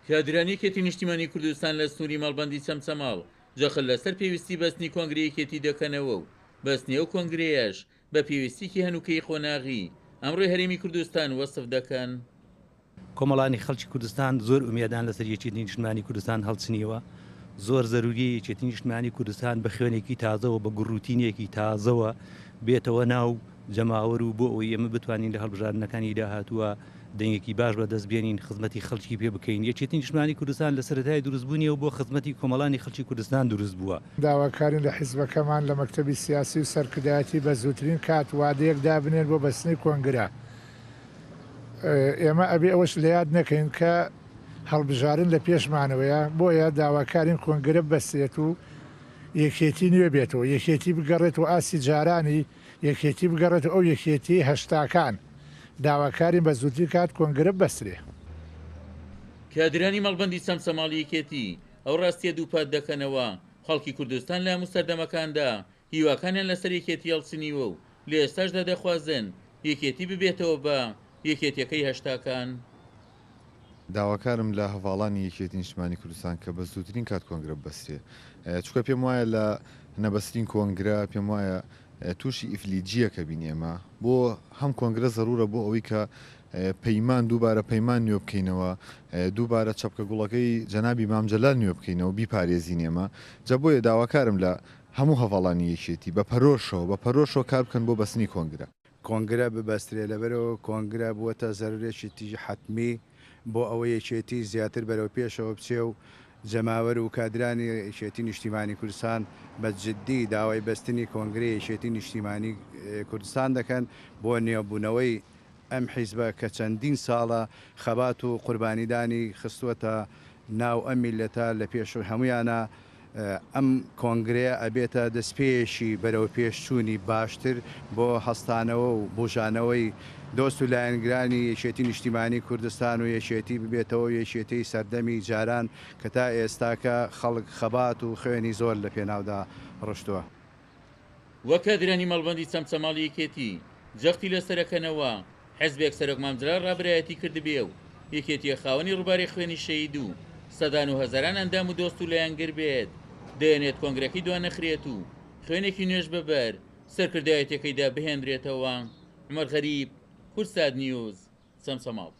کادرانیەکێتی نیشتیمانی کوردستان لە سنووری مەڵبەندی چەمچەماڵ جەخل لەسەر پێویستی بەستنی کۆنگرەیەکێتی دەکەنەوە و بەستنیە و کۆنگرەیەش بە پێویستیکی هەنووکەی خۆناغی ئەمڕۆی هەرێمی کوردستان وەسف دەکەن. کۆمەڵانی خەڵکی کوردستان زۆر ئومێدان لەسەر یەکێتی نیشتیمانی کوردستان هەڵچنیوە، زۆر زەروری یەکێتی نیشتیمانی کوردستان بە خوێنێکی تازەوە بە گوڕوتینێکی تازەوە بێتەوە ناو جەماوەر و بۆ ئەوی ئێمە بتوانین لە هەڵبژاردنەکانی داهاتووە دەنگێکی باش بەدەستبێنین، خزمەتی خەڵکی پێ بکەین. یەکێتی نیشتیمانی کوردستان لە سەرەتای دروستبوونیەوە بۆ خزمەتی کۆمەڵانی خەڵکی کوردستان دروست بووە. داواکارین لە حیزبەکەمان لە مەکتەبی سیاسی و سەرکردایەتی بە زووترین کات وادەیەک دابنێن بۆ بەستنی کۆنگرە. ئێمە ئەبێ ئەوەش لە یاد نەکەین کە هەڵبژارن لە پێشمانەوەیە، بۆیە داواکارین کۆنگرە بەستێت و یەکێتی نوێ بێتەوە، یەکێتی بگەڕێت و ئاسی جارانی یەکێتی بگەڕێت ئەو یەکێتی هەشتاکان. داواکارین بە زووتری کات کۆنگرە بەسترێ. کادرانی مەڵبەندی چەمچەماڵ یەکێتی ئەو ڕاستیە دووپات دەکەنەوە خەڵکی کوردستان لە هەموو سەردەمەکاندا هیواکانیان لەسەر یەکێتی هەڵچنیوە و لە ئێستاشدا دەخوازن یەکێتی ببێتەوە بە یەکێتیەکەی هەشتاکان. داواکارم لە هەواڵانی یەکێتی نیشتیمانی کوردستان کە بە زووترین کات کۆنگرە بەستێ، چونکە پێم وایە لە نەبەستین کۆنگرە پێم وایە تووشی ئیفلیجیەکە بینێمە بۆ هەم کۆنگرە زەرورە بۆ ئەوەی کە پەیمان دووبارە پەیمان نوێ بکەینەوە، دووبارە چەپکە گوڵەکەی جەنابی مامجەلال نوێ بکەینەوە بیپارێزینێمە. جا بۆیە داواکارم لە هەموو هەواڵانی یەکێتی بە پەرۆشەوە کار بکەن بۆ بەستنی کۆنگرە. کۆنگرە ببەسترێ لەبەرەوە کۆنگرە بووەتە زەرورێکی تیژ حتمی بۆ ئەوە یەکێتی زیاتر بەرەو پێشەوە بچێ و جەماوەر و کادرانی یەکێتی نیشتیمانی کوردستان بە جددی داوای بەستنی کۆنگرەی یەکێتی نیشتیمانی کوردستان دەکەن بۆ نێوبوونەوەی ئەم حیزبە کە چەندین ساڵە خەبات و قوربانیدانی خستووەتە ناو ئەم میلەتە لە پێش هەمویانە. ئەم کۆنگرەیە ئەبێتە دەستپێشی بەرەو پێشچوونی باشتر بۆ هەستانەوە و بژانەوەی دۆست و لایەنگرانی یەکێتی نیشتیمانی کوردستان و یەکێتی ببێتەوە یەکێتی سەردەمی جاران کە تا ئێستاکە خەڵک خەبات و خوێنی زۆر لە پێناودا ڕشتووە. وەک کادرانی مەڵبەندی چەمچەماڵ یەکێتی جەختی لەسەرەکەنەوە حیزبێک سەرۆک مامجەلال ڕابرایەتی کردبێ و یەکێتیە خاوەنی ڕووباری خوێنی شەهید و سەدان و هەزاران ئەندام و دۆست و لایەنگر بێت، دەیەنێت کۆنگرەکەی دوانەخرێت و خوێنێکی نوێژ بەبەر سەرکردایەتەکەیدا بهێنرێتەوە. عومەر غەریب، کورسات نیوز، چەمچەماڵ.